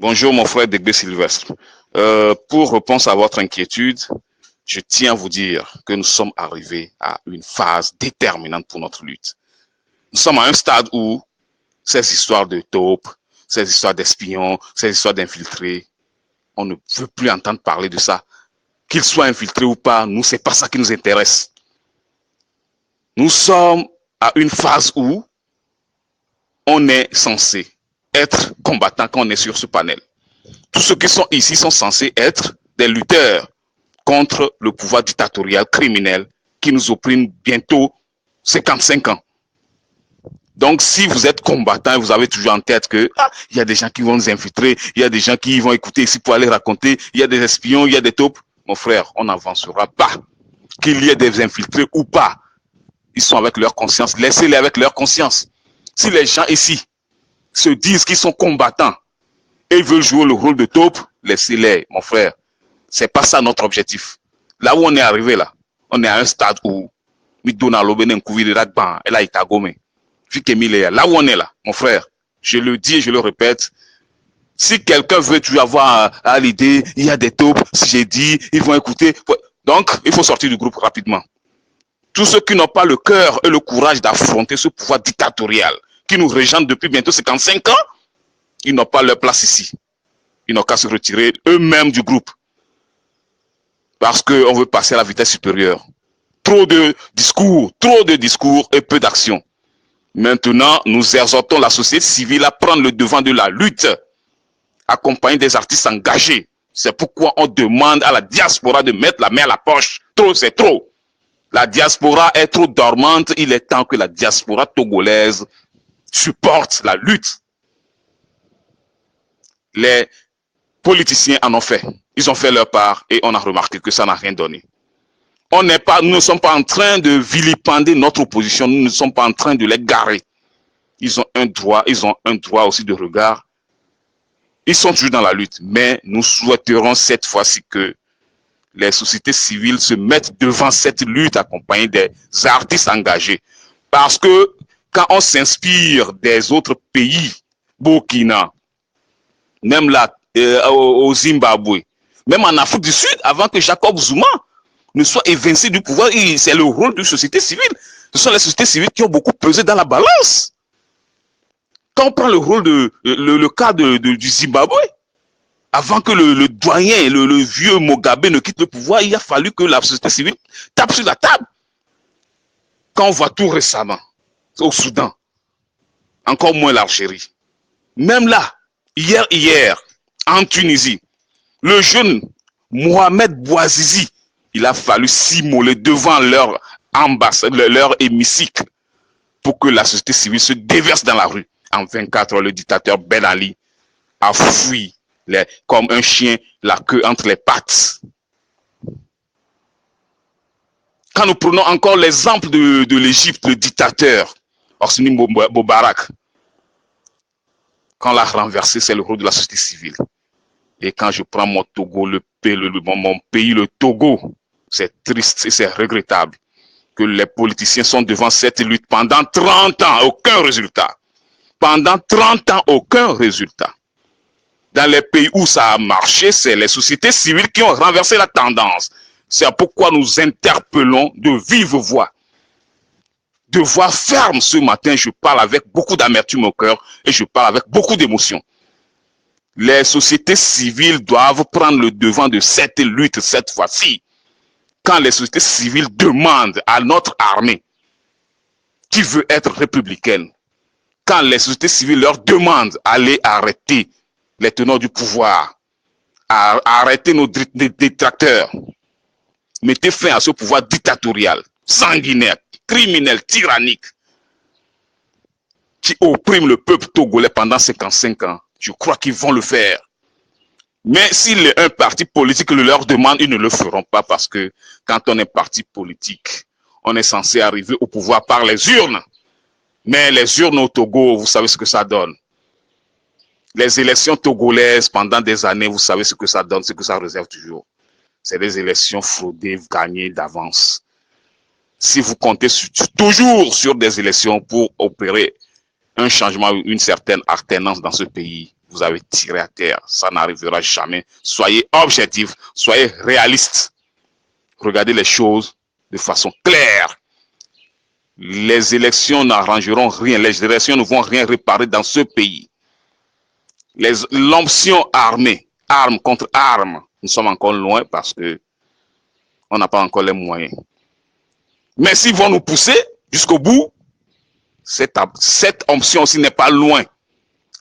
Bonjour mon frère Degbe Sylvestre. Pour répondre à votre inquiétude, je tiens à vous dire que nous sommes arrivés à une phase déterminante pour notre lutte. Nous sommes à un stade où ces histoires de taupes, ces histoires d'espions, ces histoires d'infiltrés, on ne veut plus entendre parler de ça. Qu'ils soient infiltrés ou pas, nous, c'est pas ça qui nous intéresse. Nous sommes à une phase où on est censé être combattant quand on est sur ce panel. Tous ceux qui sont ici sont censés être des lutteurs contre le pouvoir dictatorial criminel qui nous opprime bientôt 55 ans. Donc, si vous êtes combattant et vous avez toujours en tête que il y a des gens qui vont nous infiltrer, il y a des gens qui vont écouter ici pour aller raconter, il y a des espions, il y a des taupes, mon frère, on n'avancera pas. Qu'il y ait des infiltrés ou pas, ils sont avec leur conscience. Laissez-les avec leur conscience. Si les gens ici se disent qu'ils sont combattants et veulent jouer le rôle de taupe, laissez-les, mon frère. C'est pas ça notre objectif. Là où on est arrivé là, on est à un stade où là où on est là, mon frère, je le dis et je le répète, si quelqu'un veut toujours avoir à l'idée, il y a des taupes, si j'ai dit, ils vont écouter. Donc, il faut sortir du groupe rapidement. Tous ceux qui n'ont pas le cœur et le courage d'affronter ce pouvoir dictatorial qui nous régente depuis bientôt 55 ans, ils n'ont pas leur place ici. Ils n'ont qu'à se retirer eux-mêmes du groupe. Parce qu'on veut passer à la vitesse supérieure. Trop de discours et peu d'action. Maintenant, nous exhortons la société civile à prendre le devant de la lutte, accompagner des artistes engagés. C'est pourquoi on demande à la diaspora de mettre la main à la poche. Trop, c'est trop. La diaspora est trop dormante. Il est temps que la diaspora togolaise supporte la lutte. Les politiciens en ont fait. Ils ont fait leur part et on a remarqué que ça n'a rien donné. Nous ne sommes pas en train de vilipender notre opposition. Nous ne sommes pas en train de les garer. Ils ont un droit aussi de regard. Ils sont toujours dans la lutte. Mais nous souhaiterons cette fois-ci que les sociétés civiles se mettent devant cette lutte accompagnée des artistes engagés. Parce que quand on s'inspire des autres pays, Burkina, même là, au Zimbabwe, même en Afrique du Sud, avant que Jacob Zuma ne soit évincé du pouvoir, c'est le rôle de société civile. Ce sont les sociétés civiles qui ont beaucoup pesé dans la balance. Quand on prend le rôle le cas du Zimbabwe, avant que le doyen, le vieux Mugabe ne quitte le pouvoir, il a fallu que la société civile tape sur la table. Quand on voit tout récemment, au Soudan, encore moins l'Algérie, même là, hier, en Tunisie, le jeune Mohamed Bouazizi, il a fallu s'immoler devant leur ambassade, leur hémicycle, pour que la société civile se déverse dans la rue. En 24 heures, le dictateur Ben Ali a fui comme un chien la queue entre les pattes. Quand nous prenons encore l'exemple de l'Égypte, le dictateur Hosni Moubarak, quand l'a renversé, c'est le rôle de la société civile. Et quand je prends mon Togo, mon pays, le Togo, c'est triste et c'est regrettable que les politiciens sont devant cette lutte pendant 30 ans, aucun résultat. Pendant 30 ans, aucun résultat. Dans les pays où ça a marché, c'est les sociétés civiles qui ont renversé la tendance. C'est pourquoi nous interpellons de vive voix. De voix ferme ce matin, je parle avec beaucoup d'amertume au cœur et je parle avec beaucoup d'émotion. Les sociétés civiles doivent prendre le devant de cette lutte cette fois-ci. Quand les sociétés civiles demandent à notre armée qui veut être républicaine, quand les sociétés civiles leur demandent d'aller arrêter les tenants du pouvoir, à arrêter nos détracteurs, mettez fin à ce pouvoir dictatorial, sanguinaire, criminel, tyrannique, qui opprime le peuple togolais pendant 55 ans. Je crois qu'ils vont le faire. Mais si un parti politique le leur demande, ils ne le feront pas parce que quand on est parti politique, on est censé arriver au pouvoir par les urnes. Mais les urnes au Togo, vous savez ce que ça donne. Les élections togolaises, pendant des années, vous savez ce que ça donne, ce que ça réserve toujours. C'est des élections fraudées, gagnées d'avance. Si vous comptez toujours sur des élections pour opérer un changement, une certaine alternance dans ce pays, vous avez tiré à terre. Ça n'arrivera jamais. Soyez objectifs, soyez réalistes. Regardez les choses de façon claire. Les élections n'arrangeront rien. Les élections ne vont rien réparer dans ce pays. L'option armée, arme contre arme, nous sommes encore loin parce que on n'a pas encore les moyens. Mais s'ils vont nous pousser jusqu'au bout, cette option aussi n'est pas loin.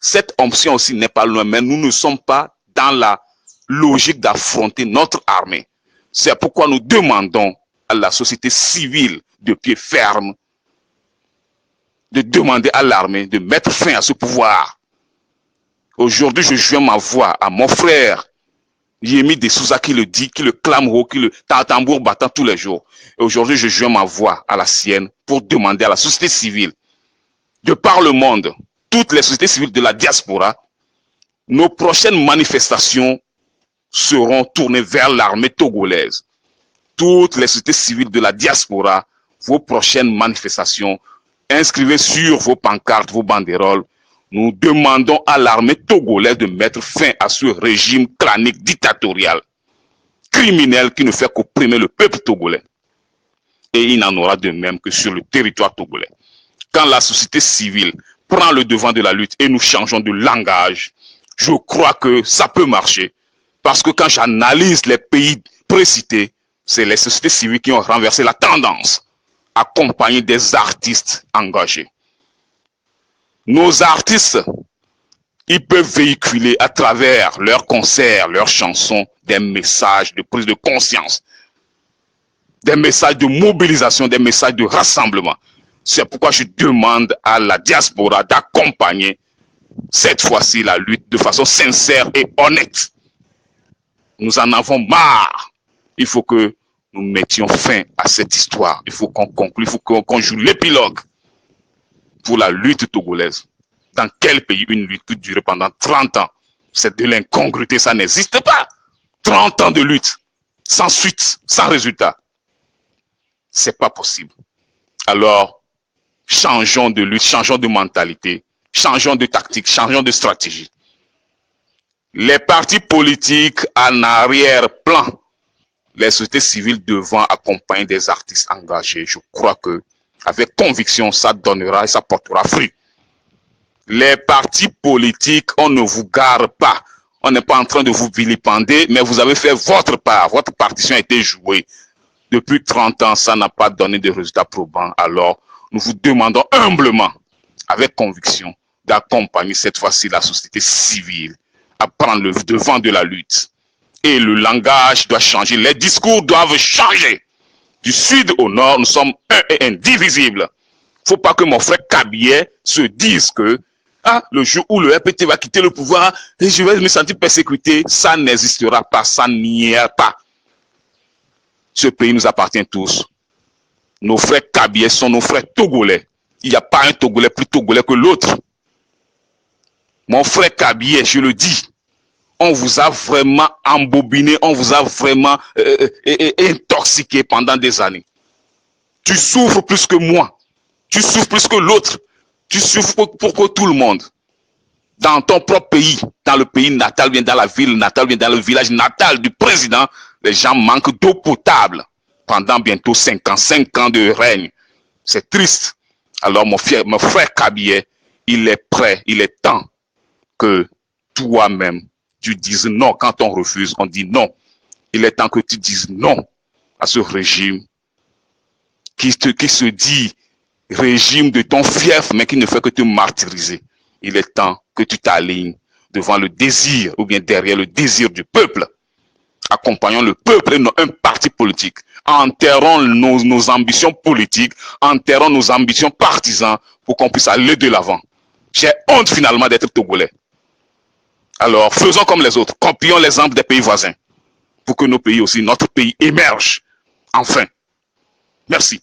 Cette option aussi n'est pas loin, mais nous ne sommes pas dans la logique d'affronter notre armée. C'est pourquoi nous demandons à la société civile de pied ferme de demander à l'armée de mettre fin à ce pouvoir. Aujourd'hui, je joins ma voix à mon frère Yemi de Souza qui le dit, qui le clame haut, qui le tambour battant tous les jours. Et aujourd'hui, je joins ma voix à la sienne pour demander à la société civile, de par le monde, toutes les sociétés civiles de la diaspora, nos prochaines manifestations seront tournées vers l'armée togolaise. Toutes les sociétés civiles de la diaspora, vos prochaines manifestations, inscrivez sur vos pancartes, vos banderoles. Nous demandons à l'armée togolaise de mettre fin à ce régime tyrannique dictatorial, criminel qui ne fait qu'opprimer le peuple togolais. Et il n'en aura de même que sur le territoire togolais. Quand la société civile prend le devant de la lutte et nous changeons de langage, je crois que ça peut marcher. Parce que quand j'analyse les pays précités, c'est les sociétés civiles qui ont renversé la tendance, accompagnées des artistes engagés. Nos artistes, ils peuvent véhiculer à travers leurs concerts, leurs chansons, des messages de prise de conscience, des messages de mobilisation, des messages de rassemblement. C'est pourquoi je demande à la diaspora d'accompagner cette fois-ci la lutte de façon sincère et honnête. Nous en avons marre. Il faut que nous mettions fin à cette histoire. Il faut qu'on conclue, il faut qu'on joue l'épilogue pour la lutte togolaise. Dans quel pays une lutte peut durer pendant 30 ans? C'est de l'incongruité, ça n'existe pas. 30 ans de lutte, sans suite, sans résultat. C'est pas possible. Alors, changeons de lutte, changeons de mentalité, changeons de tactique, changeons de stratégie. Les partis politiques en arrière-plan, les sociétés civiles devant accompagner des artistes engagés, je crois que avec conviction, ça donnera et ça portera fruit. Les partis politiques, on ne vous gare pas. On n'est pas en train de vous vilipender, mais vous avez fait votre part. Votre partition a été jouée. Depuis 30 ans, ça n'a pas donné de résultats probants. Alors, nous vous demandons humblement, avec conviction, d'accompagner cette fois-ci la société civile à prendre le devant de la lutte. Et le langage doit changer. Les discours doivent changer. Du sud au nord, nous sommes un et indivisibles. Faut pas que mon frère Kabyé se dise que le jour où le RPT va quitter le pouvoir, je vais me sentir persécuté. Ça n'existera pas, ça n'y est pas. Ce pays nous appartient tous. Nos frères Kabyé sont nos frères togolais. Il n'y a pas un Togolais plus togolais que l'autre. Mon frère Kabyé, je le dis, on vous a vraiment embobiné, on vous a vraiment intoxiqué pendant des années. Tu souffres plus que moi. Tu souffres plus que l'autre. Tu souffres pour tout le monde. Dans ton propre pays, dans le pays natal, bien dans la ville natale, bien dans le village natal du président, les gens manquent d'eau potable pendant bientôt 5 ans. 5 ans de règne. C'est triste. Alors mon frère Kabyé, il est prêt, il est temps que toi-même, tu dises non. Quand on refuse, on dit non. Il est temps que tu dises non à ce régime qui se dit régime de ton fief, mais qui ne fait que te martyriser. Il est temps que tu t'alignes devant le désir, ou bien derrière le désir du peuple. Accompagnons le peuple et non un parti politique. Enterrons nos ambitions politiques, enterrons nos ambitions partisanes pour qu'on puisse aller de l'avant. J'ai honte finalement d'être togolais. Alors, faisons comme les autres, copions l'exemple des pays voisins pour que nos pays aussi, notre pays émerge. Enfin. Merci.